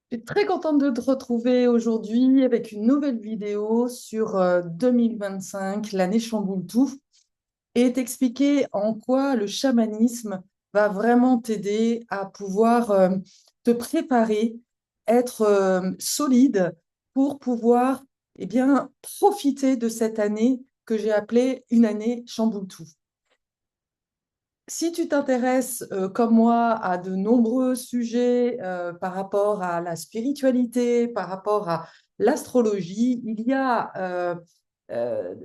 Je suis très contente de te retrouver aujourd'hui avec une nouvelle vidéo sur 2025, l'année chamboule tout, et t'expliquer en quoi le chamanisme va vraiment t'aider à pouvoir te préparer, être solide pour pouvoir profiter de cette année que j'ai appelée une année chamboule tout. Si tu t'intéresses, comme moi, à de nombreux sujets par rapport à la spiritualité, par rapport à l'astrologie, il y a euh,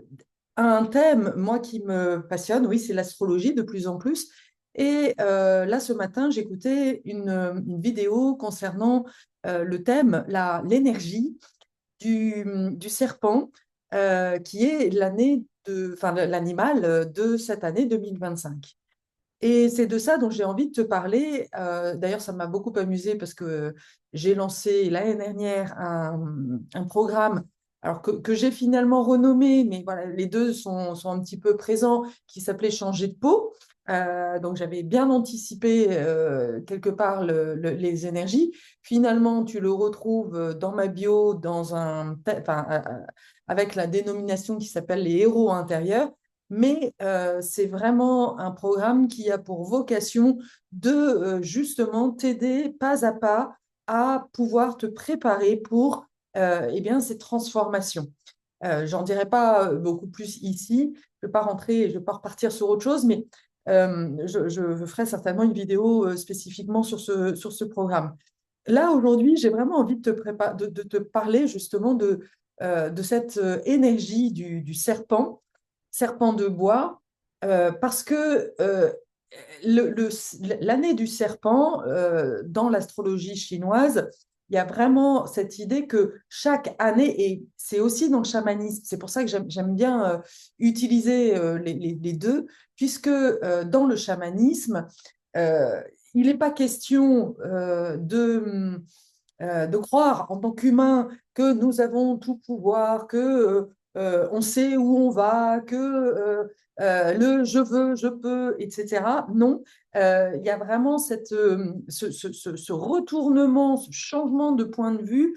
un thème, moi, qui me passionne, oui, c'est l'astrologie de plus en plus. Et là, ce matin, j'écoutais une vidéo concernant le thème, l'énergie du serpent, qui est l'animal de cette année 2025. Et c'est de ça dont j'ai envie de te parler. D'ailleurs, ça m'a beaucoup amusé parce que j'ai lancé l'année dernière un programme alors que j'ai finalement renommé, mais voilà, les deux sont un petit peu présents, qui s'appelait Changer de peau. Donc, j'avais bien anticipé quelque part les énergies. Finalement, tu le retrouves dans ma bio, avec la dénomination qui s'appelle les héros intérieurs. Mais c'est vraiment un programme qui a pour vocation de justement t'aider pas à pas à pouvoir te préparer pour ces transformations. J'en dirai pas beaucoup plus ici. Je ne vais pas rentrer, je vais pas repartir sur autre chose, mais je ferai certainement une vidéo spécifiquement sur ce programme. Là, aujourd'hui, j'ai vraiment envie de te parler justement de cette énergie du serpent de bois, parce que l'année du serpent, dans l'astrologie chinoise, il y a vraiment cette idée que chaque année, et c'est aussi dans le chamanisme, c'est pour ça que j'aime bien utiliser les deux, puisque dans le chamanisme, euh, il n'est pas question de croire en tant qu'humain que nous avons tout pouvoir, que on sait où on va, que le je veux, je peux, etc. Non, il y a vraiment ce retournement, ce changement de point de vue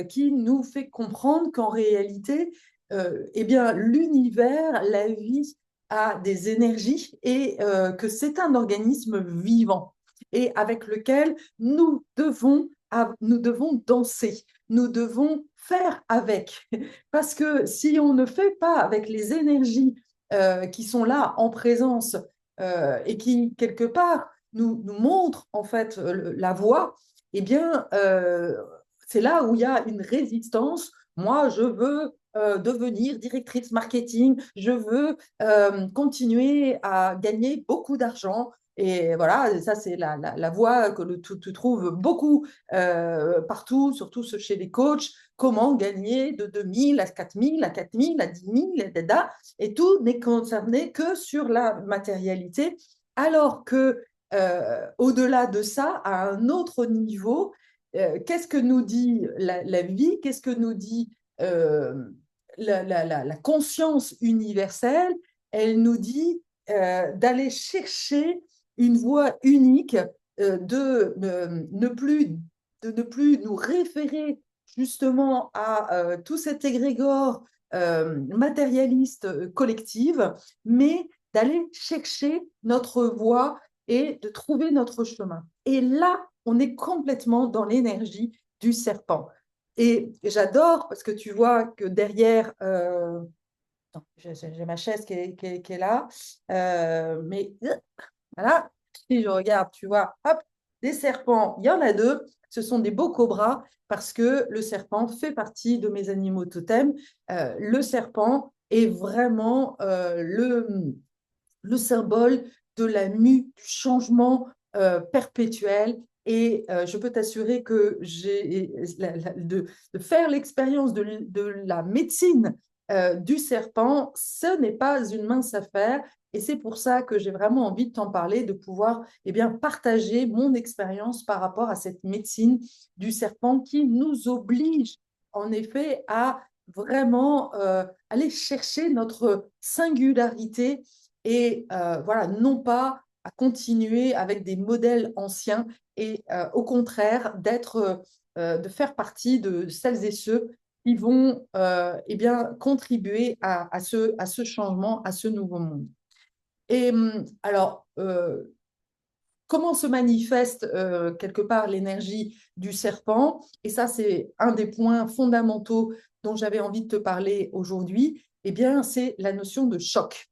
qui nous fait comprendre qu'en réalité, l'univers, la vie a des énergies et que c'est un organisme vivant et avec lequel nous devons danser, nous devons faire avec. Parce que si on ne fait pas avec les énergies qui sont là en présence et qui, quelque part, nous montrent en fait la voie, eh bien, c'est là où il y a une résistance. Moi, je veux devenir directrice marketing, je veux continuer à gagner beaucoup d'argent. Et voilà, ça c'est la voie que tu trouves beaucoup partout, surtout chez les coachs. Comment gagner de 2000 à 4000, à 4000, à 10 000, etc. Et tout n'est concerné que sur la matérialité, alors que au-delà de ça, à un autre niveau, qu'est-ce que nous dit la vie? Qu'est-ce que nous dit euh, la conscience universelle? Elle nous dit d'aller chercher une voie unique, de ne plus nous référer justement à tout cet égrégore matérialiste collective, mais d'aller chercher notre voie et de trouver notre chemin. Et là, on est complètement dans l'énergie du serpent. Et j'adore parce que tu vois que derrière, j'ai ma chaise qui est là, mais voilà, si je regarde, tu vois, hop, des serpents, il y en a deux. Ce sont des beaux cobras parce que le serpent fait partie de mes animaux totems. Le serpent est vraiment le symbole de la mue, du changement perpétuel. Et je peux t'assurer que de faire l'expérience de la médecine du serpent, ce n'est pas une mince affaire. Et c'est pour ça que j'ai vraiment envie de t'en parler, de pouvoir partager mon expérience par rapport à cette médecine du serpent qui nous oblige en effet à vraiment aller chercher notre singularité et voilà, non pas à continuer avec des modèles anciens et au contraire d'être de faire partie de celles et ceux qui vont eh bien, contribuer à ce changement, à ce nouveau monde. Et alors, comment se manifeste quelque part l'énergie du serpent? Et ça, c'est un des points fondamentaux dont j'avais envie de te parler aujourd'hui. Eh bien, c'est la notion de choc.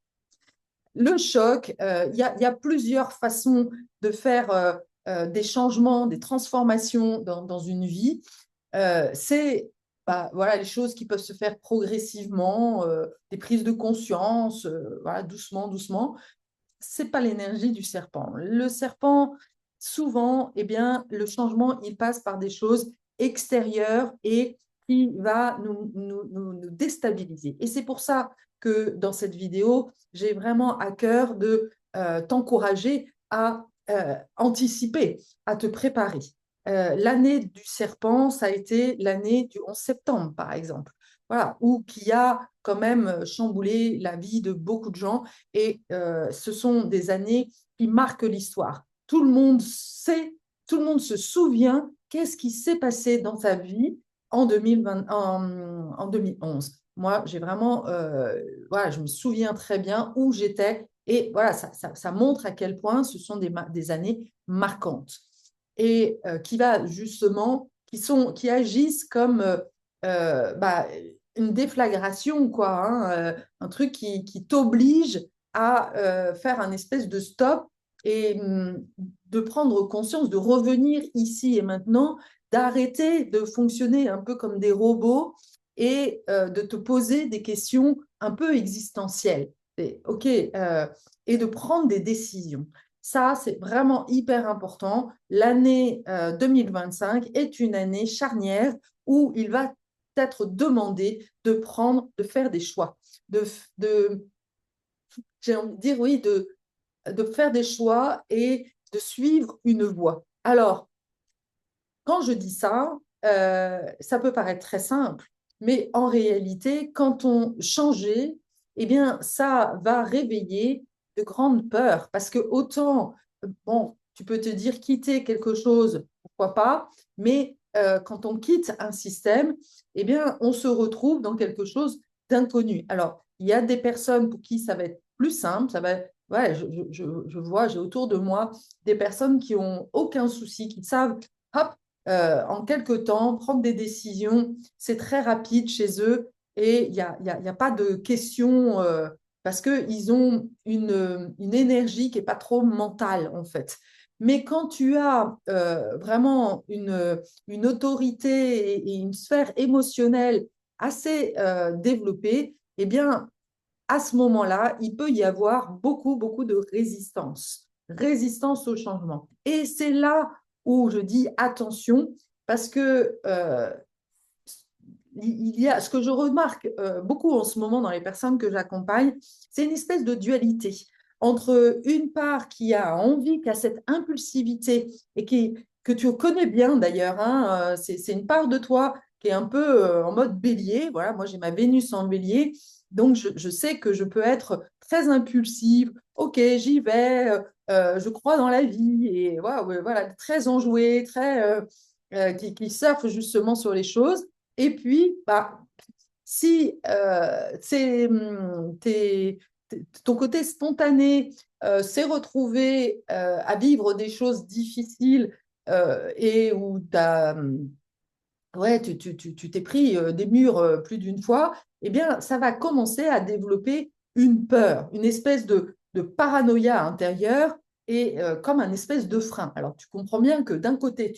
Le choc, il y a plusieurs façons de faire des changements, des transformations dans une vie. C'est voilà, les choses qui peuvent se faire progressivement, des prises de conscience, voilà, doucement, doucement. C'est pas l'énergie du serpent. Le serpent, souvent, eh bien, le changement, il passe par des choses extérieures et qui va nous déstabiliser. Et c'est pour ça que dans cette vidéo, j'ai vraiment à cœur de t'encourager à anticiper, à te préparer. L'année du serpent, ça a été l'année du 11 septembre, par exemple, voilà, ou qui a quand même chamboulé la vie de beaucoup de gens. Et ce sont des années qui marquent l'histoire. Tout le monde sait, tout le monde se souvient qu'est-ce qui s'est passé dans sa vie en 2011. Moi, j'ai vraiment, voilà, je me souviens très bien où j'étais. Et voilà, ça montre à quel point ce sont des années marquantes et qui va justement, qui agissent comme une déflagration, quoi, hein, un truc qui t'oblige à faire un espèce de stop et de prendre conscience, de revenir ici et maintenant, d'arrêter de fonctionner un peu comme des robots et de te poser des questions un peu existentielles. OK, et de prendre des décisions. Ça, c'est vraiment hyper important. L'année 2025 est une année charnière où il va être demandé de faire des choix, de j'ai envie de dire, oui, de faire des choix et de suivre une voie. Alors, quand je dis ça, ça peut paraître très simple, mais en réalité, quand on changeait, eh bien, ça va réveiller de grandes peurs. Parce que autant, bon, tu peux te dire quitter quelque chose, pourquoi pas, mais quand on quitte un système, eh bien, on se retrouve dans quelque chose d'inconnu. Alors, il y a des personnes pour qui ça va être plus simple, ça va, ouais, je vois, j'ai autour de moi des personnes qui ont aucun souci, qui savent, hop, en quelques temps, prendre des décisions, c'est très rapide chez eux et il n'y a pas de questions parce qu'ils ont une énergie qui n'est pas trop mentale en fait. Mais quand tu as vraiment une autorité et une sphère émotionnelle assez développée, eh bien, à ce moment-là, il peut y avoir beaucoup, beaucoup de résistance, résistance au changement. Et c'est là où je dis attention, parce que il y a ce que je remarque beaucoup en ce moment dans les personnes que j'accompagne, c'est une espèce de dualité entre une part qui a envie, qui a cette impulsivité et que tu connais bien d'ailleurs, hein, c'est une part de toi qui est un peu en mode bélier. Voilà, moi j'ai ma Vénus en bélier, donc je sais que je peux être très impulsive. Ok, j'y vais, je crois dans la vie et voilà, très enjouée, très qui surfe justement sur les choses. Et puis, si ton côté spontané s'est retrouvé à vivre des choses difficiles et où ouais, tu t'es pris des murs plus d'une fois, eh bien, ça va commencer à développer une peur, une espèce de paranoïa intérieure et comme un espèce de frein. Alors, tu comprends bien que d'un côté,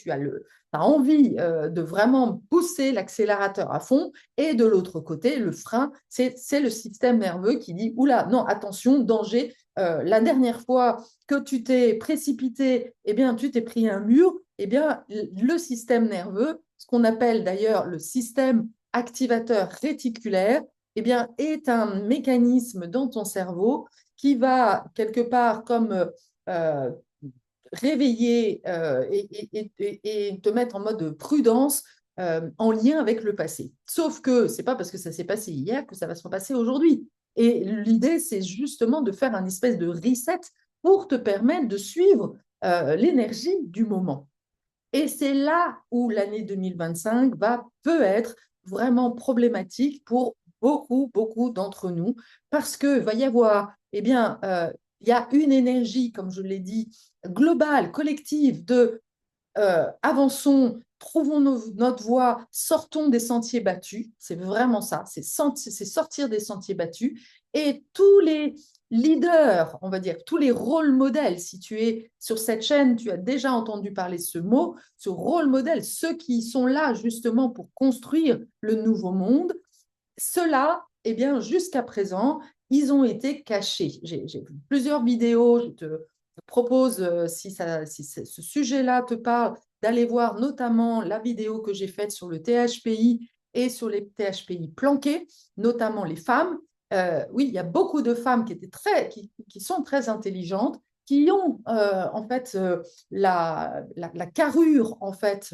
as envie de vraiment pousser l'accélérateur à fond et de l'autre côté, le frein, c'est le système nerveux qui dit, oula, non, attention, danger. La dernière fois que tu t'es précipité, eh bien, tu t'es pris un mur, eh bien, le système nerveux, ce qu'on appelle d'ailleurs le système activateur réticulaire, eh bien, est un mécanisme dans ton cerveau qui va quelque part comme euh, réveiller et te mettre en mode prudence en lien avec le passé. Sauf que ce n'est pas parce que ça s'est passé hier que ça va se repasser aujourd'hui. Et l'idée, c'est justement de faire un espèce de reset pour te permettre de suivre l'énergie du moment. Et c'est là où l'année 2025 peut être vraiment problématique pour beaucoup, beaucoup d'entre nous, parce que va y avoir, eh bien, il y a une énergie, comme je l'ai dit, globale, collective, de avançons, trouvons notre voie, sortons des sentiers battus. C'est vraiment ça, c'est sortir des sentiers battus. Et tous les leaders, on va dire, tous les rôles modèles, si tu es sur cette chaîne, tu as déjà entendu parler de ce mot, ce rôle modèle, ceux qui sont là justement pour construire le nouveau monde, ceux-là, eh bien, jusqu'à présent, ils ont été cachés. J'ai vu plusieurs vidéos, je te propose, si ce sujet-là te parle, d'aller voir notamment la vidéo que j'ai faite sur le THPI et sur les THPI planqués, notamment les femmes. Oui, il y a beaucoup de femmes qui sont très intelligentes, qui ont en fait la carrure en fait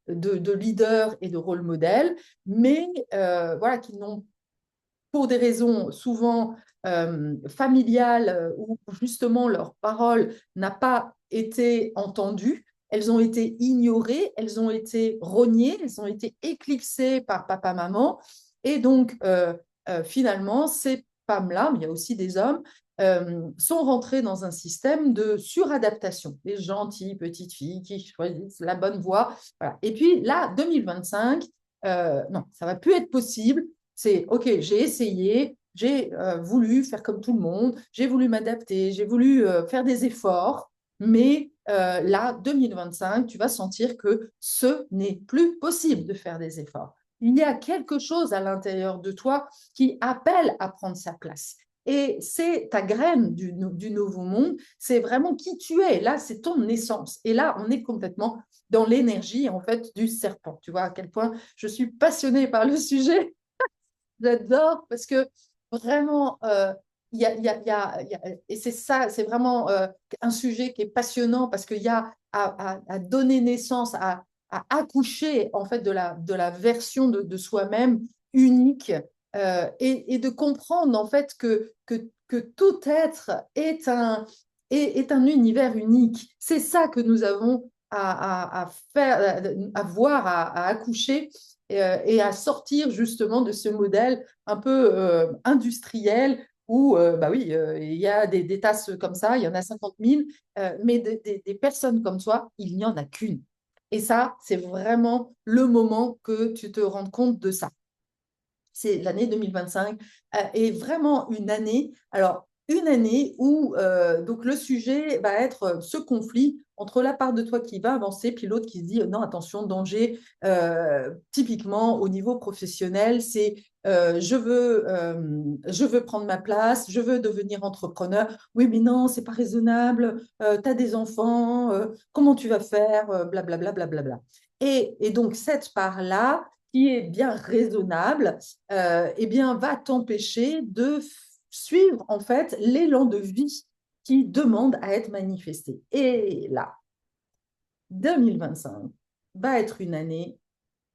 de leader et de rôle modèle, mais voilà, qui n'ont, pour des raisons souvent familiales où justement leur parole n'a pas été entendue, elles ont été ignorées, elles ont été rognées, elles ont été éclipsées par papa-maman. Et donc, finalement, ces femmes-là, mais il y a aussi des hommes, sont rentrés dans un système de suradaptation. Les gentilles petites filles qui choisissent la bonne voie. Voilà. Et puis là, 2025, non, ça ne va plus être possible. C'est OK, j'ai essayé, j'ai voulu faire comme tout le monde, j'ai voulu m'adapter, j'ai voulu faire des efforts, mais là, 2025, tu vas sentir que ce n'est plus possible de faire des efforts. Il y a quelque chose à l'intérieur de toi qui appelle à prendre sa place. Et c'est ta graine du nouveau monde, c'est vraiment qui tu es. Là, c'est ton essence. Et là, on est complètement dans l'énergie, en fait, du serpent. Tu vois à quel point je suis passionnée par le sujet. J'adore parce que vraiment, et c'est ça, c'est vraiment un sujet qui est passionnant parce qu'il y a à donner naissance, à accoucher en fait de la version de soi-même unique et de comprendre en fait que tout être est un univers unique. C'est ça que nous avons à faire, à voir, à accoucher et à sortir justement de ce modèle un peu industriel où, bah oui, il y a des tasses comme ça, il y en a 50 000, mais des personnes comme toi, il n'y en a qu'une. Et ça, c'est vraiment le moment que tu te rends compte de ça. C'est l'année 2025 est vraiment une année. Alors, une année où donc le sujet va être ce conflit entre la part de toi qui va avancer, puis l'autre qui se dit non, attention, danger. Typiquement, au niveau professionnel, c'est je veux prendre ma place, je veux devenir entrepreneur. Oui, mais non, c'est pas raisonnable. Tu as des enfants, comment tu vas faire, blablabla, blablabla. Et donc, cette part-là, qui est bien raisonnable, eh bien, va t'empêcher de suivre en fait l'élan de vie qui demande à être manifesté. Et là, 2025 va être une année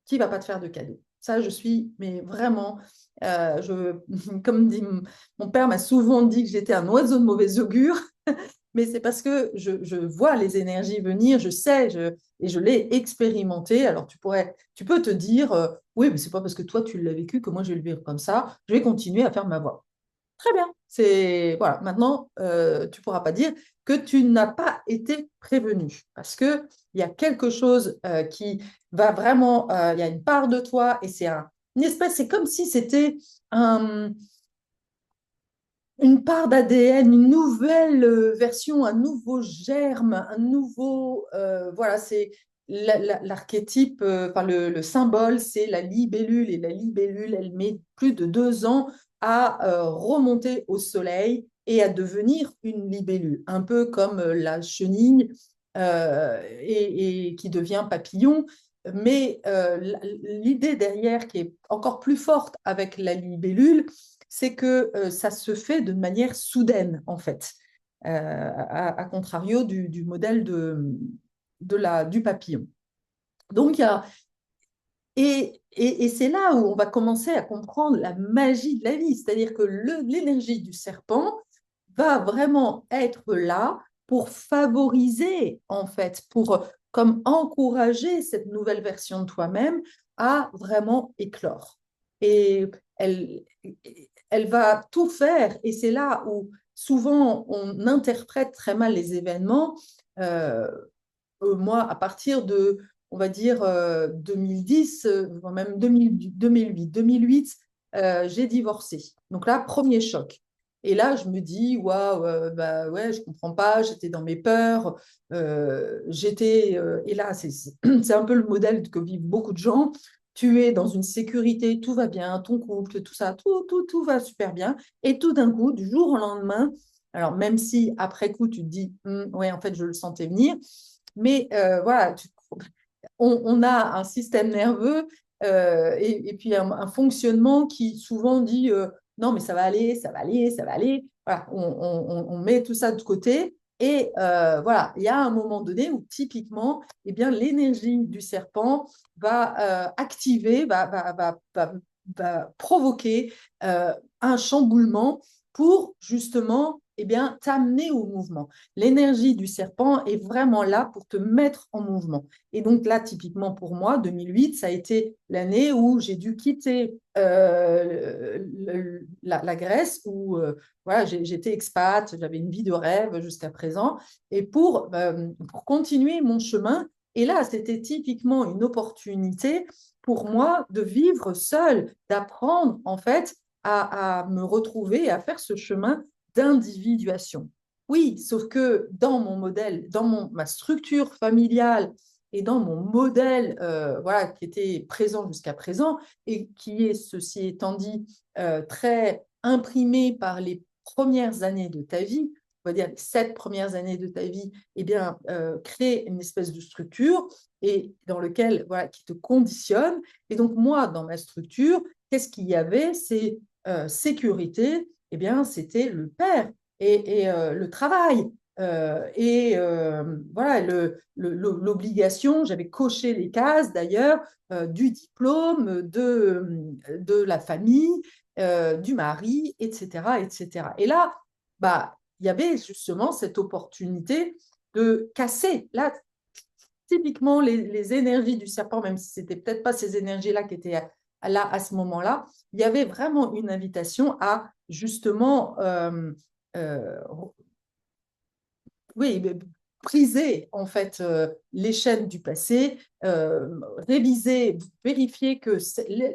qui va pas te faire de cadeaux. Ça, je suis, mais vraiment, comme dit mon père m'a souvent dit que j'étais un oiseau de mauvais augure, mais c'est parce que je vois les énergies venir, je sais, et je l'ai expérimenté. Alors tu peux te dire, oui, mais c'est pas parce que toi tu l'as vécu que moi je vais le vivre comme ça. Je vais continuer à faire ma voix. Très bien. C'est voilà. Maintenant, tu pourras pas dire que tu n'as pas été prévenu parce que il y a quelque chose qui va vraiment. Il y a une part de toi et une espèce. C'est comme si c'était un, une part d'ADN, une nouvelle version, un nouveau germe, un nouveau. Voilà, c'est l'archétype, enfin le symbole, c'est la libellule. Et la libellule, elle met plus de 2 ans à remonter au soleil et à devenir une libellule, un peu comme la chenille et qui devient papillon. Mais l'idée derrière, qui est encore plus forte avec la libellule, c'est que ça se fait de manière soudaine, en fait, à contrario du modèle du papillon. Donc, il y a, et c'est là où on va commencer à comprendre la magie de la vie, c'est-à-dire que l'énergie du serpent va vraiment être là pour favoriser, en fait, pour comme encourager cette nouvelle version de toi-même à vraiment éclore. Et elle, elle va tout faire, et c'est là où souvent on interprète très mal les événements. Euh, Moi, à partir de, on va dire, 2010, même 2008, 2008 j'ai divorcé. Donc là, premier choc. Et là, je me dis, waouh, bah ouais, je comprends pas, j'étais dans mes peurs, et là, c'est un peu le modèle que vivent beaucoup de gens. Tu es dans une sécurité, tout va bien, ton couple, tout ça, tout va super bien. Et tout d'un coup, du jour au lendemain, alors même si après coup, tu te dis, ouais, en fait, je le sentais venir, mais voilà, on a un système nerveux et puis un fonctionnement qui souvent dit non, mais ça va aller, ça va aller, ça va aller. Voilà, on met tout ça de côté. Et voilà, il y a un moment donné où typiquement, eh bien, l'énergie du serpent va activer, va provoquer un chamboulement pour justement eh bien, t'amener au mouvement. L'énergie du serpent est vraiment là pour te mettre en mouvement. Et donc là, typiquement pour moi, 2008, ça a été l'année où j'ai dû quitter la Grèce, où voilà, j'étais expat, j'avais une vie de rêve jusqu'à présent, et pour continuer mon chemin. Et là, c'était typiquement une opportunité pour moi de vivre seule, d'apprendre en fait à me retrouver et à faire ce chemin d'individuation. Oui, sauf que dans mon modèle, ma structure familiale et dans mon modèle voilà, qui était présent jusqu'à présent et qui est, ceci étant dit, très imprimé par les premières années de ta vie, on va dire les 7 premières années de ta vie, eh bien, créer une espèce de structure et dans lequel, voilà, qui te conditionne. Et donc, moi, dans ma structure, qu'est-ce qu'il y avait? C'est sécurité, eh bien, c'était le père et le travail. Voilà, l'obligation, j'avais coché les cases d'ailleurs, du diplôme, de la famille, du mari, etc., etc. Et là, bah, il y avait justement cette opportunité de casser. Là, typiquement, les énergies du serpent, même si ce n'était peut-être pas ces énergies-là qui étaient là à ce moment-là, il y avait vraiment une invitation à justement oui, briser en fait les chaînes du passé, réviser, vérifier que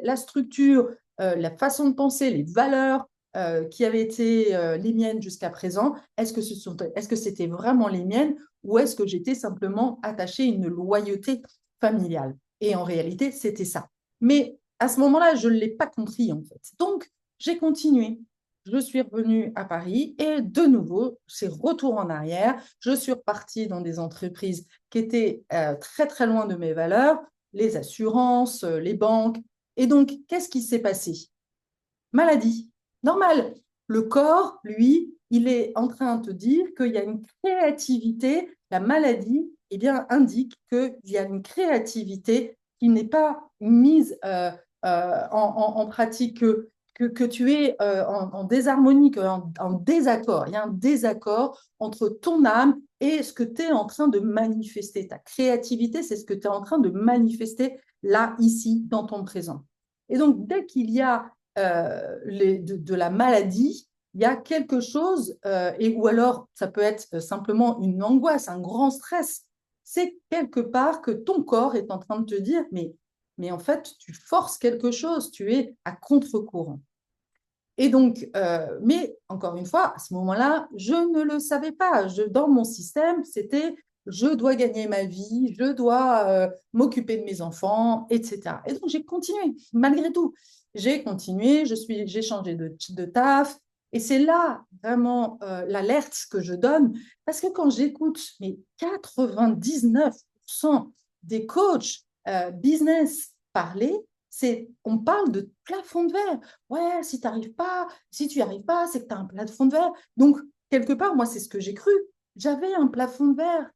la structure, la façon de penser, les valeurs qui avaient été les miennes jusqu'à présent, est-ce que c'était vraiment les miennes ou est-ce que j'étais simplement attachée à une loyauté familiale? Et en réalité, c'était ça. Mais à ce moment-là, je ne l'ai pas compris en fait. Donc, j'ai continué. Je suis revenue à Paris et de nouveau, c'est retour en arrière. Je suis repartie dans des entreprises qui étaient très, très loin de mes valeurs, les assurances, les banques. Et donc, qu'est-ce qui s'est passé? Maladie. Normal. Le corps, lui, il est en train de te dire qu'il y a une créativité. La maladie, eh bien, indique qu'il y a une créativité qui n'est pas mise en pratique, que tu es en désharmonie, en désaccord. Il y a un désaccord entre ton âme et ce que tu es en train de manifester. Ta créativité, c'est ce que tu es en train de manifester là, ici, dans ton présent. Et donc, dès qu'il y a de la maladie, il y a quelque chose, ou alors ça peut être simplement une angoisse, un grand stress. C'est quelque part que ton corps est en train de te dire, mais en fait, tu forces quelque chose, tu es à contre-courant. Et donc, mais encore une fois, à ce moment-là, je ne le savais pas. Dans mon système, c'était je dois gagner ma vie, je dois m'occuper de mes enfants, etc. Et donc, j'ai continué, malgré tout. J'ai continué, j'ai changé de taf. Et c'est là vraiment l'alerte que je donne, parce que quand j'écoute mais 99% des coachs business parler, on parle de plafond de verre. Ouais, si tu arrives pas, si tu n'y arrives pas, c'est que tu as un plafond de verre. Donc, quelque part, moi, c'est ce que j'ai cru. J'avais un plafond de verre.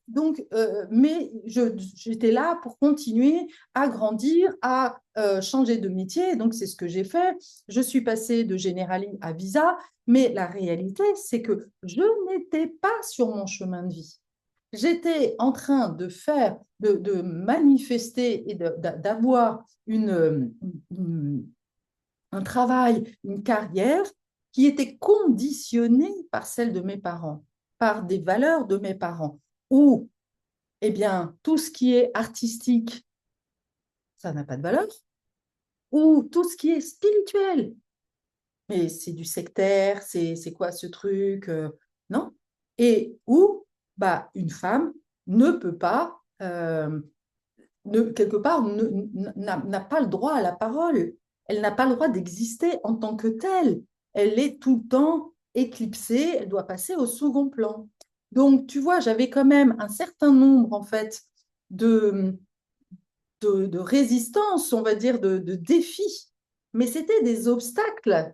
Donc, mais j'étais là pour continuer à grandir, à changer de métier. Donc, c'est ce que j'ai fait. Je suis passée de Generali à Visa. Mais la réalité, c'est que je n'étais pas sur mon chemin de vie. j'étais en train de faire, de manifester et d'avoir une, un travail, une carrière qui était conditionnée par celle de mes parents, par des valeurs de mes parents, où, eh bien, tout ce qui est artistique, ça n'a pas de valeur, ou tout ce qui est spirituel, mais c'est du sectaire, c'est quoi ce truc non. Et où bah, une femme ne peut pas, quelque part, n'a pas le droit à la parole. Elle n'a pas le droit d'exister en tant que telle. Elle est tout le temps éclipsée, elle doit passer au second plan. Donc, tu vois, j'avais quand même un certain nombre, en fait, de, de résistance, on va dire, de défis. Mais c'était des obstacles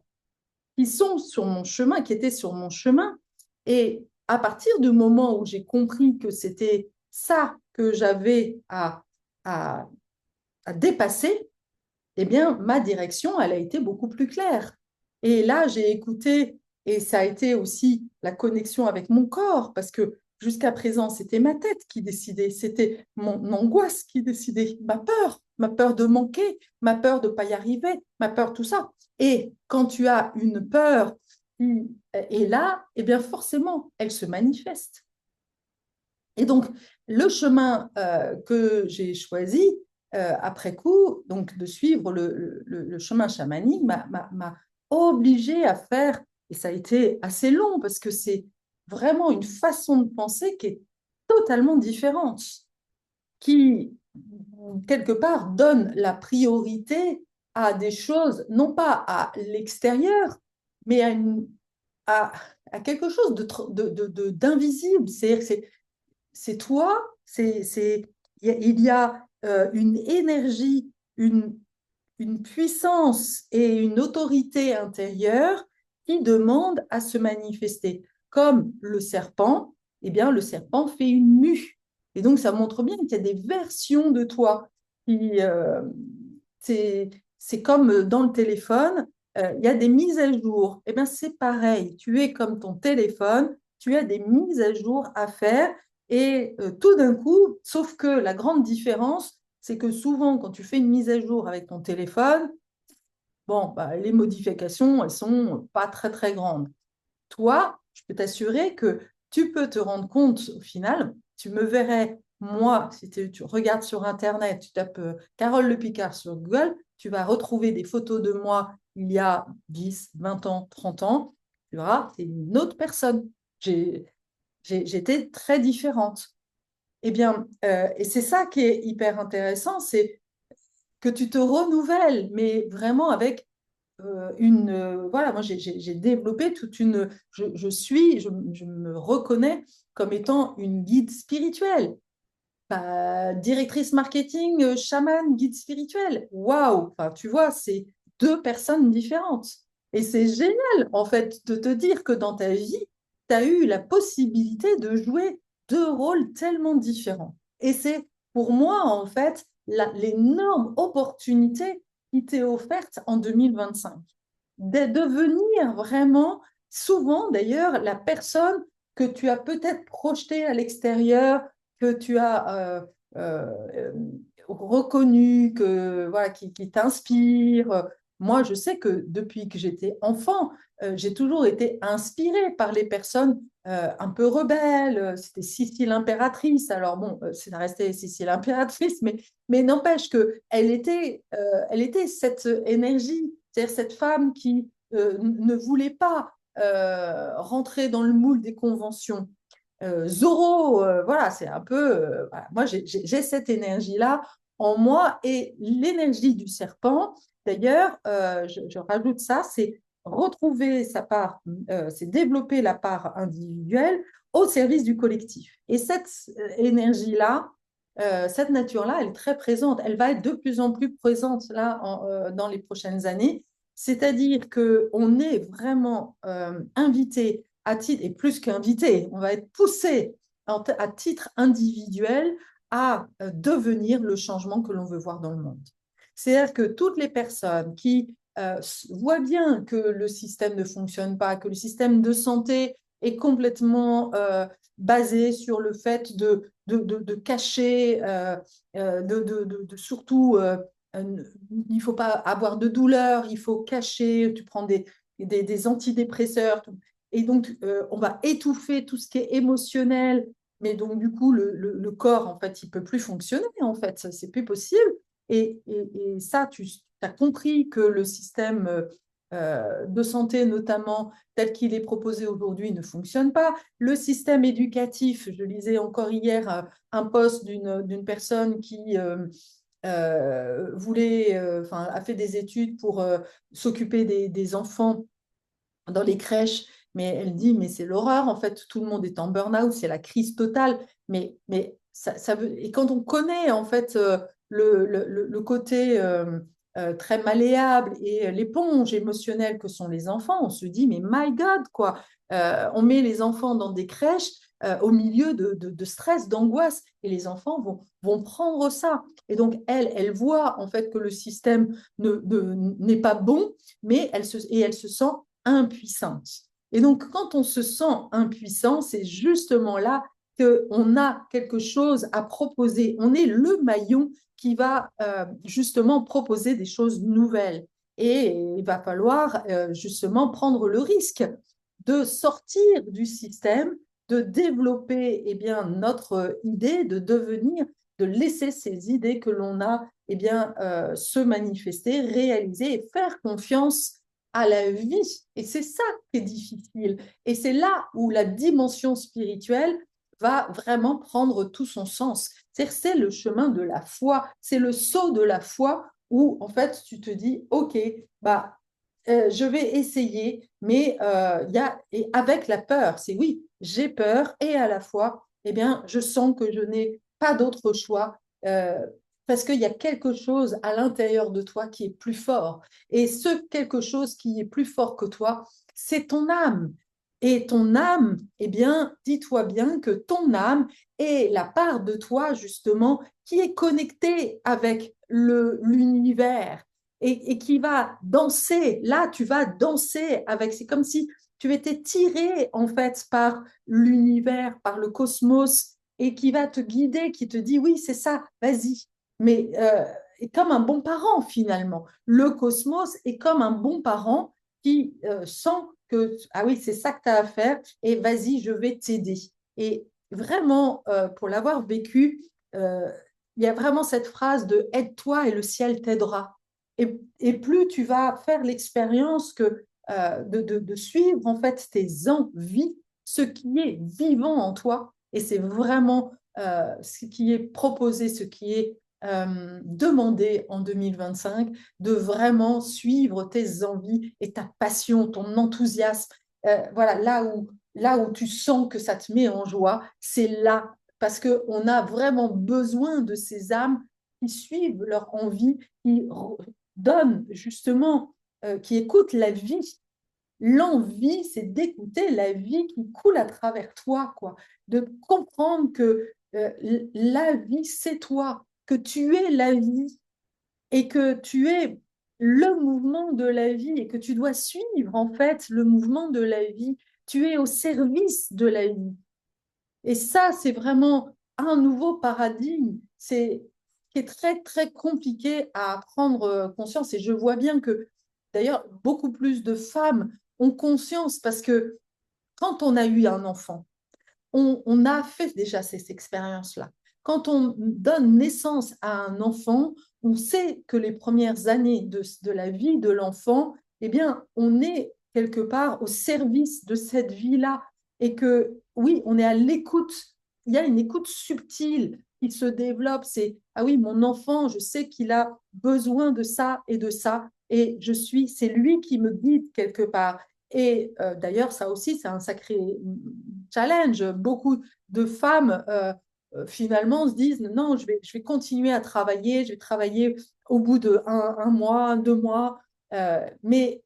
qui sont sur mon chemin, qui étaient sur mon chemin. Et à partir du moment où j'ai compris que c'était ça que j'avais à, à dépasser, eh bien, ma direction, elle a été beaucoup plus claire. Et là, j'ai écouté, et ça a été aussi la connexion avec mon corps, parce que jusqu'à présent, c'était ma tête qui décidait, c'était mon angoisse qui décidait, ma peur de manquer, ma peur de ne pas y arriver, ma peur, tout ça. Et quand tu as une peur qui est là, eh bien, forcément, elle se manifeste. Et donc, le chemin que j'ai choisi après coup, donc de suivre le chemin chamanique, m'a obligé à faire, et ça a été assez long parce que c'est vraiment une façon de penser qui est totalement différente, qui, quelque part, donne la priorité à des choses, non pas à l'extérieur, mais à, à quelque chose d'invisible. C'est-à-dire que c'est toi, il y a une énergie, une puissance et une autorité intérieure qui demandent à se manifester. Comme le serpent, eh bien, le serpent fait une mue. Et donc, ça montre bien qu'il y a des versions de toi. Qui, c'est comme dans le téléphone, il y a des mises à jour. Eh bien, c'est pareil. Tu es comme ton téléphone, tu as des mises à jour à faire et tout d'un coup, sauf que la grande différence, c'est que souvent, quand tu fais une mise à jour avec ton téléphone, bon, bah, les modifications, elles sont pas très, très grandes. Toi, je peux t'assurer que tu peux te rendre compte, au final, tu me verrais, moi, si tu regardes sur Internet, tu tapes Carole Le Picard sur Google, tu vas retrouver des photos de moi il y a 10, 20 ans, 30 ans. Tu verras, c'est une autre personne. J'étais très différente. Eh bien, et c'est ça qui est hyper intéressant, c'est que tu te renouvelles, mais vraiment avec voilà, moi j'ai développé toute une, je me reconnais comme étant une guide spirituelle, pas directrice marketing, chaman, guide spirituel. Waouh, enfin, tu vois, c'est deux personnes différentes. Et c'est génial, en fait, de te dire que dans ta vie, tu as eu la possibilité de jouer deux rôles tellement différents. Et c'est pour moi, en fait, l'énorme opportunité qui t'est offerte en 2025 de devenir vraiment, souvent d'ailleurs, la personne que tu as peut-être projetée à l'extérieur, que tu as reconnu, que, voilà, qui t'inspire. Moi, je sais que depuis que j'étais enfant, j'ai toujours été inspirée par les personnes un peu rebelles. C'était Sissi l'impératrice. Alors bon, c'est resté Sissi l'impératrice, mais n'empêche elle était cette énergie, c'est-à-dire cette femme qui ne voulait pas rentrer dans le moule des conventions. Zorro, voilà, c'est un peu. Voilà. Moi, j'ai cette énergie-là en moi et l'énergie du serpent. D'ailleurs, je rajoute ça, c'est retrouver sa part, c'est développer la part individuelle au service du collectif. Et cette énergie-là, cette nature-là, elle est très présente. Elle va être de plus en plus présente là dans les prochaines années. C'est-à-dire qu'on est vraiment invité à titre, et plus qu'invité, on va être poussé à titre individuel à devenir le changement que l'on veut voir dans le monde. C'est-à-dire que toutes les personnes qui voient bien que le système ne fonctionne pas, que le système de santé est complètement basé sur le fait de cacher, surtout, il ne faut pas avoir de douleur, il faut cacher, tu prends des antidépresseurs, et donc on va étouffer tout ce qui est émotionnel, mais donc du coup le corps, en fait, il ne peut plus fonctionner, en fait, ça, c'est plus possible. Et ça, tu as compris que le système de santé, notamment tel qu'il est proposé aujourd'hui, ne fonctionne pas. Le système éducatif, je lisais encore hier un post d'une personne qui a fait des études pour s'occuper des enfants dans les crèches, mais elle dit, mais c'est l'horreur, en fait, tout le monde est en burn-out, c'est la crise totale, mais ça veut... Et quand on connaît, en fait, le côté très malléable et l'éponge émotionnelle que sont les enfants, on se dit, mais my God, quoi, on met les enfants dans des crèches au milieu de stress, d'angoisse, et les enfants vont prendre ça. Et donc, elle voit, en fait, que le système n'est pas bon, mais elle se sent impuissante. Et donc, quand on se sent impuissant, c'est justement là qu'on a quelque chose à proposer. On est le maillon qui va justement proposer des choses nouvelles. Et il va falloir justement prendre le risque de sortir du système, de développer notre idée, de devenir, de laisser ces idées que l'on a se manifester, réaliser et faire confiance à la vie. Et c'est ça qui est difficile. Et c'est là où la dimension spirituelle va vraiment prendre tout son sens. C'est le chemin de la foi, c'est le saut de la foi où en fait tu te dis, ok, je vais essayer, mais et avec la peur, c'est oui, j'ai peur et à la fois, je sens que je n'ai pas d'autre choix parce qu'il y a quelque chose à l'intérieur de toi qui est plus fort. Et ce quelque chose qui est plus fort que toi, c'est ton âme. Et ton âme, dis-toi bien que ton âme est la part de toi, justement, qui est connectée avec l'univers et qui va danser. Là, tu vas danser avec. C'est comme si tu étais tiré, en fait, par l'univers, par le cosmos, et qui va te guider, qui te dit, oui, c'est ça, vas-y. Mais comme un bon parent, finalement. Le cosmos est comme un bon parent qui sent que, ah oui, c'est ça que tu as à faire, et vas-y, je vais t'aider. Et vraiment, pour l'avoir vécu, euh, il y a vraiment cette phrase de aide-toi et le ciel t'aidera. Et plus tu vas faire l'expérience que de suivre en fait tes envies, ce qui est vivant en toi, et c'est vraiment ce qui est proposé, ce qui est demandé en 2025, de vraiment suivre tes envies et ta passion, ton enthousiasme. Voilà, là où tu sens que ça te met en joie, c'est là, parce qu'on a vraiment besoin de ces âmes qui suivent leur envie, qui donnent justement, qui écoutent la vie. L'envie, c'est d'écouter la vie qui coule à travers toi, quoi. De comprendre que la vie, c'est toi, que tu es la vie et que tu es le mouvement de la vie et que tu dois suivre en fait le mouvement de la vie. Tu es au service de la vie. Et ça, c'est vraiment un nouveau paradigme. C'est qui est très, très compliqué à prendre conscience. Et je vois bien que, d'ailleurs, beaucoup plus de femmes ont conscience parce que quand on a eu un enfant, on a fait déjà ces expériences-là. Quand on donne naissance à un enfant, on sait que les premières années de la vie de l'enfant, on est quelque part au service de cette vie-là. Et que, oui, on est à l'écoute. Il y a une écoute subtile qui se développe. C'est, ah oui, mon enfant, je sais qu'il a besoin de ça et de ça. Et c'est lui qui me guide quelque part. Et d'ailleurs, ça aussi, c'est un sacré challenge. Beaucoup de femmes, finalement, se disent, non, je vais continuer à travailler, je vais travailler au bout de un mois, 2 mois. Mais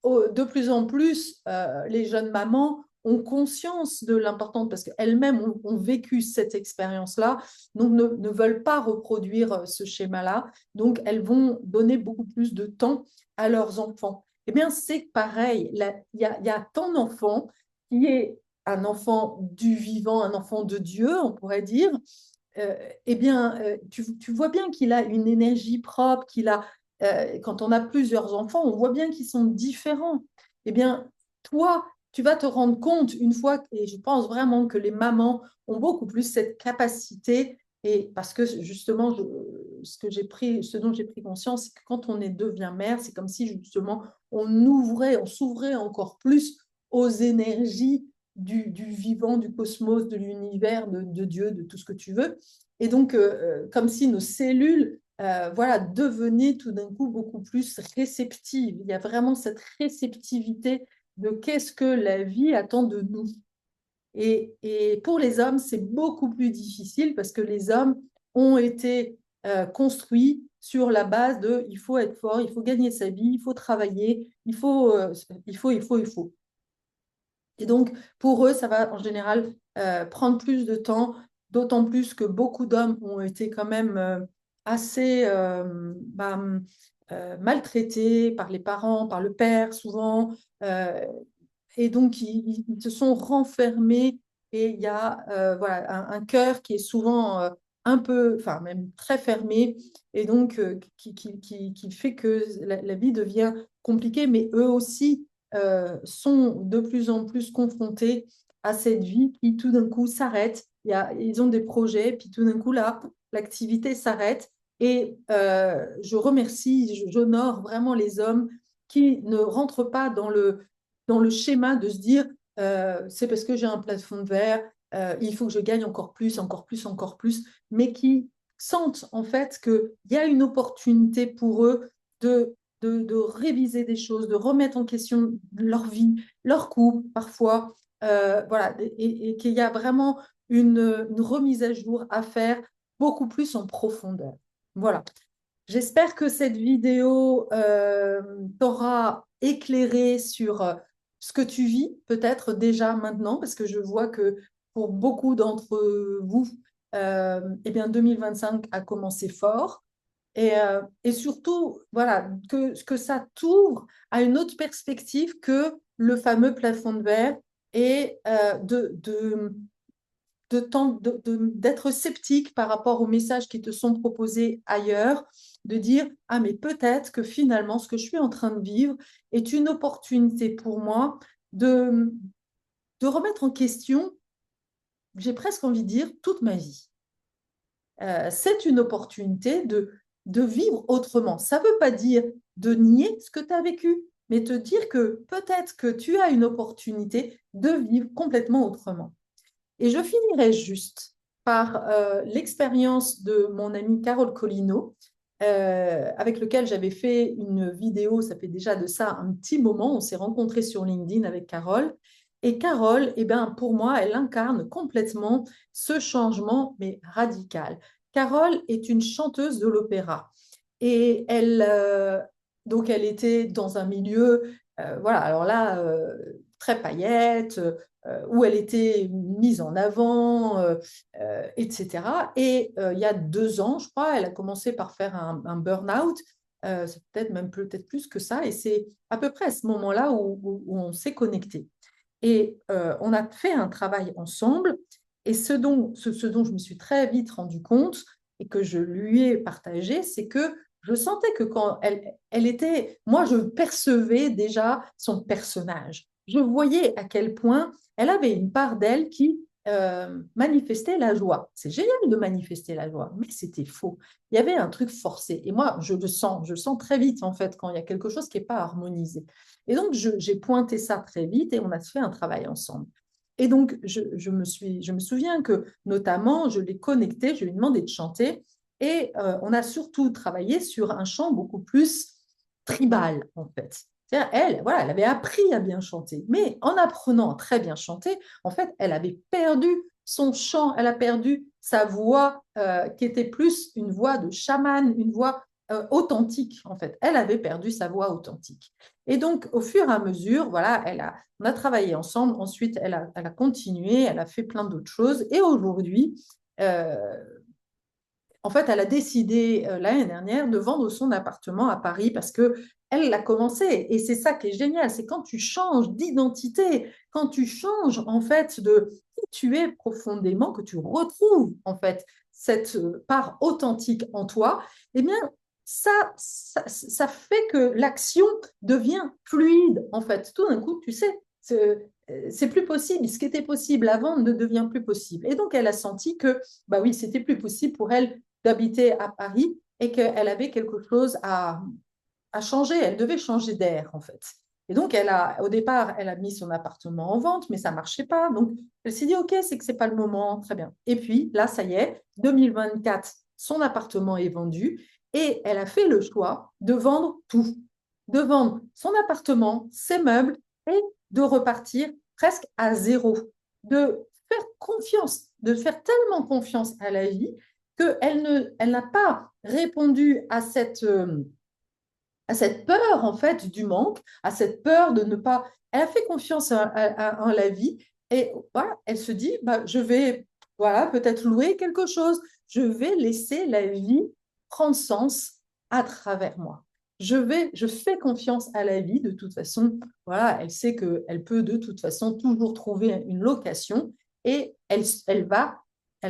de plus en plus, les jeunes mamans ont conscience de l'importance parce qu'elles-mêmes ont vécu cette expérience-là, donc ne veulent pas reproduire ce schéma-là. Donc, elles vont donner beaucoup plus de temps à leurs enfants. Eh bien, c'est pareil. Il y a ton enfant qui est un enfant du vivant, un enfant de Dieu, on pourrait dire, eh bien, tu vois bien qu'il a une énergie propre, quand on a plusieurs enfants, on voit bien qu'ils sont différents. Eh bien, toi, tu vas te rendre compte une fois, et je pense vraiment que les mamans ont beaucoup plus cette capacité, et parce que justement, ce dont j'ai pris conscience, c'est que quand devient mère, c'est comme si justement on s'ouvrait encore plus aux énergies du vivant, du cosmos, de l'univers, de Dieu, de tout ce que tu veux. Et donc, comme si nos cellules voilà, devenaient tout d'un coup beaucoup plus réceptives. Il y a vraiment cette réceptivité de qu'est-ce que la vie attend de nous. Et pour les hommes, c'est beaucoup plus difficile parce que les hommes ont été construits sur la base de il faut être fort, il faut gagner sa vie, il faut travailler, il faut. Et donc, pour eux, ça va en général prendre plus de temps, d'autant plus que beaucoup d'hommes ont été quand même assez maltraités par les parents, par le père souvent. Euh, et donc, ils se sont renfermés et il y a voilà, un cœur qui est souvent un peu, enfin même très fermé et donc qui fait que la vie devient compliquée, mais eux aussi sont de plus en plus confrontés à cette vie qui tout d'un coup s'arrête. Ils ont des projets, puis tout d'un coup, là, l'activité s'arrête. Et je remercie, j'honore vraiment les hommes qui ne rentrent pas dans le schéma de se dire c'est parce que j'ai un plafond de verre, il faut que je gagne encore plus, encore plus, encore plus, mais qui sentent en fait qu'il y a une opportunité pour eux de réviser des choses, de remettre en question leur vie, leur couple parfois, voilà, et qu'il y a vraiment une remise à jour à faire beaucoup plus en profondeur. Voilà. J'espère que cette vidéo t'aura éclairé sur ce que tu vis, peut-être déjà maintenant, parce que je vois que pour beaucoup d'entre vous, eh bien 2025 a commencé fort. Et surtout, voilà, que ça t'ouvre à une autre perspective que le fameux plafond de verre et d'être sceptique par rapport aux messages qui te sont proposés ailleurs, de dire, ah mais peut-être que finalement, ce que je suis en train de vivre est une opportunité pour moi de, de remettre en question, j'ai presque envie de dire, toute ma vie. C'est une opportunité de vivre autrement. Ça ne veut pas dire de nier ce que tu as vécu, mais te dire que peut-être que tu as une opportunité de vivre complètement autrement. Et je finirai juste par l'expérience de mon ami Carole Colino, avec lequel j'avais fait une vidéo, ça fait déjà de ça un petit moment, on s'est rencontrés sur LinkedIn avec Carole. Et Carole, eh ben, pour moi, elle incarne complètement ce changement, mais radical. Carole est une chanteuse de l'opéra. Et donc elle était dans un milieu, voilà, alors là, très paillette, où elle était mise en avant, etc. Et il y a 2 ans, je crois, elle a commencé par faire un burn-out. C'est peut-être plus que ça. Et c'est à peu près à ce moment-là où on s'est connecté. Et on a fait un travail ensemble. Et ce dont je me suis très vite rendu compte et que je lui ai partagé, c'est que je sentais que quand elle était, moi, je percevais déjà son personnage. Je voyais à quel point elle avait une part d'elle qui manifestait la joie. C'est génial de manifester la joie, mais c'était faux. Il y avait un truc forcé. Et moi, je le sens très vite, en fait, quand il y a quelque chose qui n'est pas harmonisé. Et donc, j'ai pointé ça très vite et on a fait un travail ensemble. Et donc, je me souviens que, notamment, je l'ai connecté, je lui ai demandé de chanter et on a surtout travaillé sur un chant beaucoup plus tribal, en fait. C'est-à-dire, elle, voilà, elle avait appris à bien chanter, mais en apprenant à très bien chanter, en fait, elle avait perdu son chant, elle a perdu sa voix qui était plus une voix de chaman, une voix authentique, en fait. Elle avait perdu sa voix authentique. Et donc, au fur et à mesure, voilà, on a travaillé ensemble. Ensuite, elle a continué, elle a fait plein d'autres choses. Et aujourd'hui, euh, en fait, elle a décidé l'année dernière de vendre son appartement à Paris parce que elle l'a commencé. Et c'est ça qui est génial, c'est quand tu changes d'identité, quand tu changes en fait de qui tu es profondément, que tu retrouves en fait cette part authentique en toi, eh bien, ça fait que l'action devient fluide en fait. Tout d'un coup, tu sais, c'est plus possible. Ce qui était possible avant ne devient plus possible. Et donc, elle a senti que, bah oui, c'était plus possible pour elle d'habiter à Paris et qu'elle avait quelque chose à changer. Elle devait changer d'air, en fait. Et donc, au départ, elle a mis son appartement en vente, mais ça ne marchait pas. Donc, elle s'est dit, OK, c'est que ce n'est pas le moment. Très bien. Et puis, là, ça y est, 2024, son appartement est vendu et elle a fait le choix de vendre tout. De vendre son appartement, ses meubles et de repartir presque à zéro. De faire confiance, de faire tellement confiance à la vie qu'elle n'a pas répondu à cette peur en fait du manque, à cette peur de ne pas. Elle a fait confiance en la vie et voilà, elle se dit bah, je vais voilà peut-être louer quelque chose, je vais laisser la vie prendre sens à travers moi. Je fais confiance à la vie de toute façon. Voilà, elle sait qu'elle peut de toute façon toujours trouver une location et elle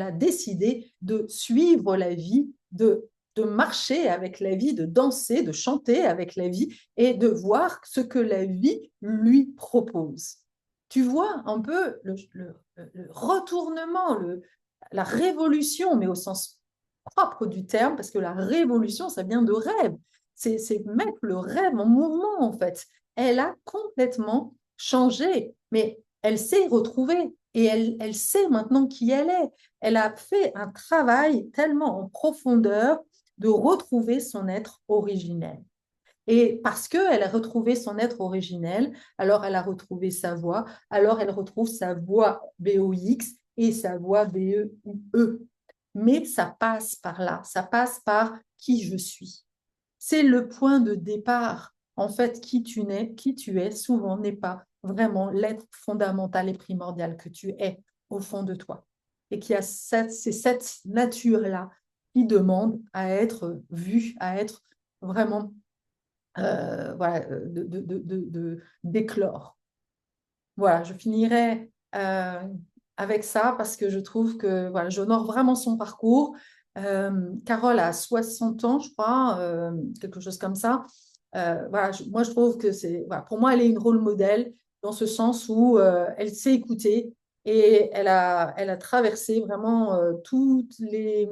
a décidé de suivre la vie, de marcher avec la vie, de danser, de chanter avec la vie et de voir ce que la vie lui propose. Tu vois un peu le retournement, la révolution, mais au sens propre du terme, parce que la révolution, ça vient de rêve. C'est mettre le rêve en mouvement, en fait. Elle a complètement changé, mais elle s'est retrouvée et elle sait maintenant qui elle est. Elle a fait un travail tellement en profondeur de retrouver son être originel. Et parce qu'elle a retrouvé son être originel, alors elle a retrouvé sa voix, alors elle retrouve sa voix BOX et sa voix BEUE. Mais ça passe par là, ça passe par qui je suis. C'est le point de départ. En fait, qui tu es, souvent n'est pas vraiment l'être fondamental et primordial que tu es au fond de toi. Et qu'il y a c'est cette nature-là qui demande à être vue, à être vraiment voilà, d'éclore. Voilà, je finirai avec ça parce que je trouve que voilà, j'honore vraiment son parcours. Carole a 60 ans, je crois, quelque chose comme ça. Voilà, moi, je trouve que voilà, pour moi, elle est une rôle modèle dans ce sens où elle sait écouter et elle a traversé vraiment tous les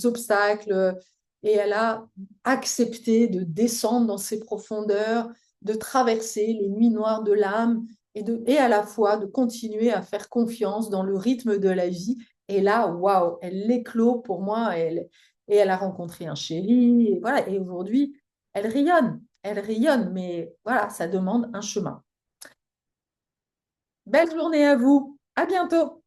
obstacles et elle a accepté de descendre dans ses profondeurs, de traverser les nuits noires de l'âme et à la fois de continuer à faire confiance dans le rythme de la vie. Et là, waouh, elle l'éclot pour moi et elle a rencontré un chéri. Et voilà, et aujourd'hui, elle rayonne, mais voilà, ça demande un chemin. Belle journée à vous, à bientôt.